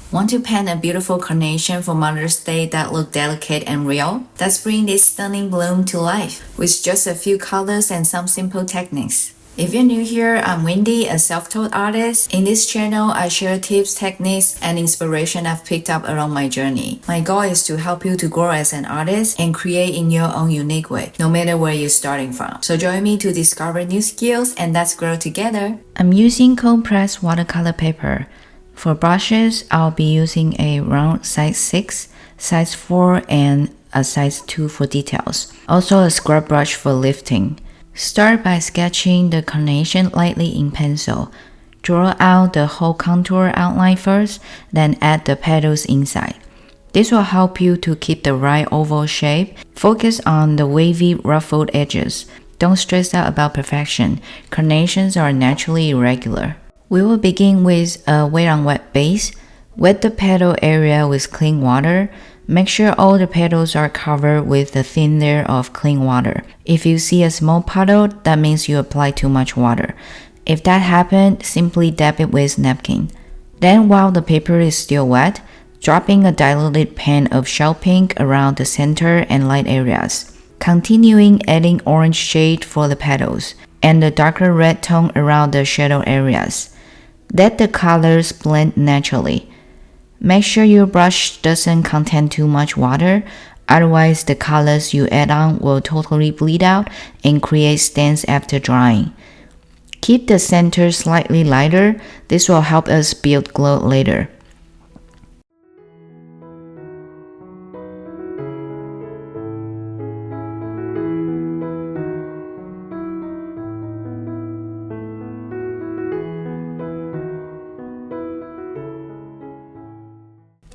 Want to paint a beautiful carnation for Mother's Day that look delicate and real? Let's bring this stunning bloom to life with just a few colors and some simple techniques. If you're new here, I'm Wendy, a self-taught artist. In this channel, I share tips, techniques, and inspiration I've picked up along my journey. My goal is to help you to grow as an artist and create in your own unique way, no matter where you're starting from. So join me to discover new skills and let's grow together. I'm using cold pressed watercolor paper. For brushes, I'll be using a round size 6, size 4, and a size 2 for details. Also a scrub brush for lifting. Start by sketching the carnation lightly in pencil. Draw out the whole contour outline first, then add the petals inside. This will help you to keep the right oval shape. Focus on the wavy, ruffled edges. Don't stress out about perfection. Carnations are naturally irregular. We will begin with a wet on wet base. Wet the petal area with clean water. Make sure all the petals are covered with a thin layer of clean water. If you see a small puddle, that means you applied too much water. If that happened, simply dab it with napkin. Then while the paper is still wet, drop in a diluted pen of shell pink around the center and light areas. Continuing adding orange shade for the petals, and the darker red tone around the shadow areas. Let the colors blend naturally. Make sure your brush doesn't contain too much water, otherwise the colors you add on will totally bleed out and create stains after drying. Keep the center slightly lighter, this will help us build glow later.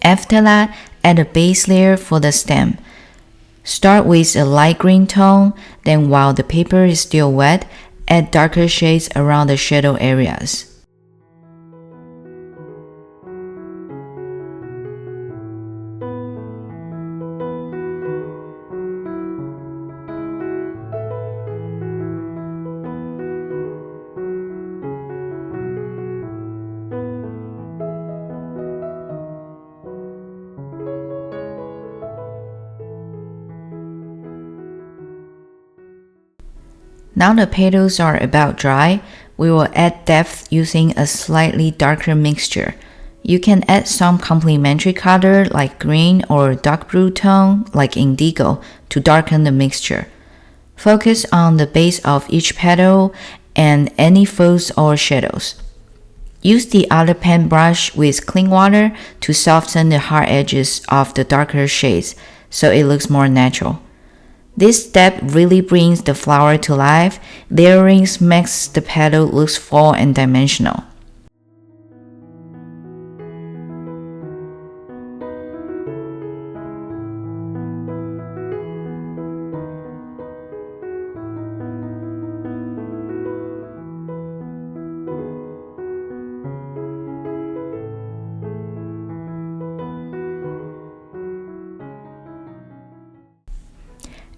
After that, add a base layer for the stem. Start with a light green tone, then while the paper is still wet, add darker shades around the shadow areas. Now the petals are about dry, we will add depth using a slightly darker mixture. You can add some complementary color like green or dark blue tone like indigo to darken the mixture. Focus on the base of each petal and any folds or shadows. Use the other pen brush with clean water to soften the hard edges of the darker shades so it looks more natural. This step really brings the flower to life. Layering makes the petal look full and dimensional.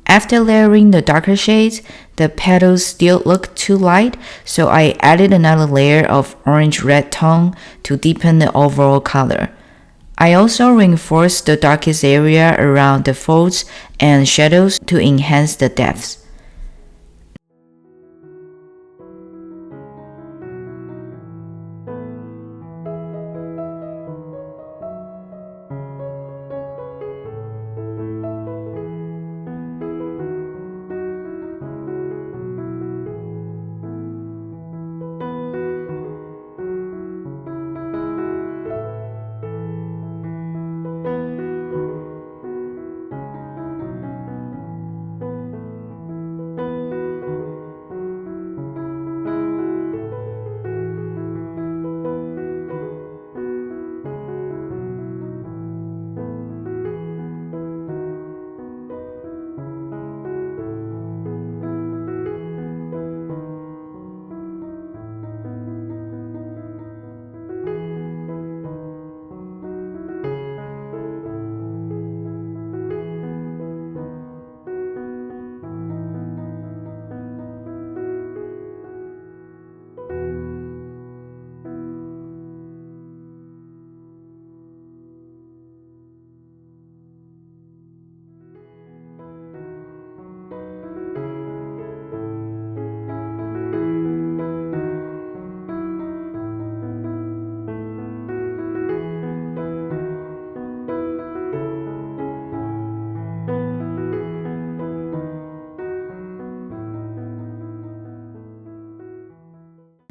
After layering the darker shades, the petals still look too light, so I added another layer of orange-red tone to deepen the overall color. I also reinforced the darkest area around the folds and shadows to enhance the depth.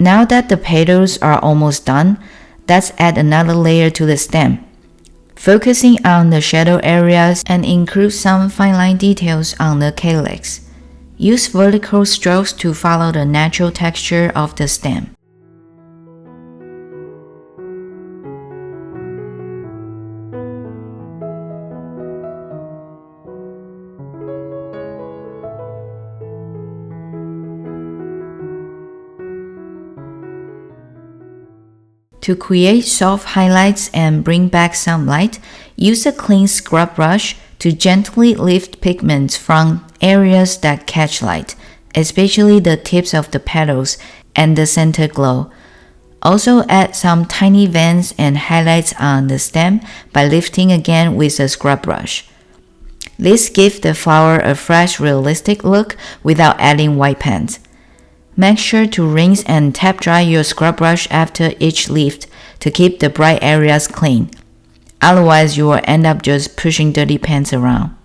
Now that the petals are almost done, let's add another layer to the stem, focusing on the shadow areas and include some fine line details on the calyx. Use vertical strokes to follow the natural texture of the stem. To create soft highlights and bring back some light, use a clean scrub brush to gently lift pigments from areas that catch light, especially the tips of the petals and the center glow. Also add some tiny veins and highlights on the stem by lifting again with a scrub brush. This gives the flower a fresh, realistic look without adding white paint. Make sure to rinse and tap dry your scrub brush after each lift to keep the bright areas clean. Otherwise, you will end up just pushing dirty paints around.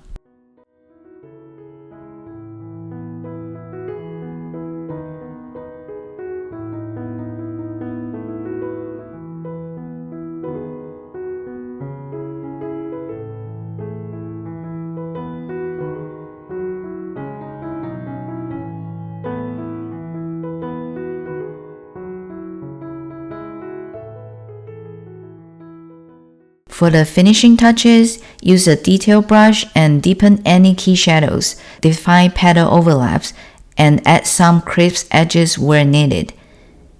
For the finishing touches, use a detail brush and deepen any key shadows, define petal overlaps, and add some crisp edges where needed.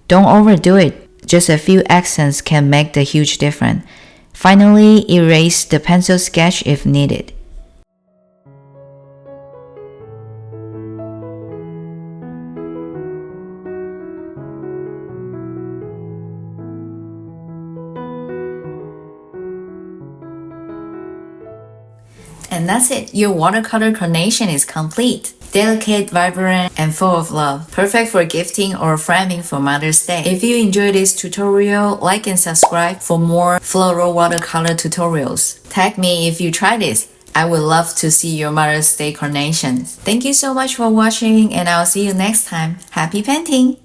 Don't overdo it, just a few accents can make the huge difference. Finally, erase the pencil sketch if needed. And that's it. Your watercolor carnation is complete. Delicate, vibrant, and full of love. Perfect for gifting or framing for Mother's Day. If you enjoyed this tutorial, like and subscribe for more floral watercolor tutorials. Tag me if you try this. I would love to see your Mother's Day carnations. Thank you so much for watching, and I'll see you next time. Happy painting!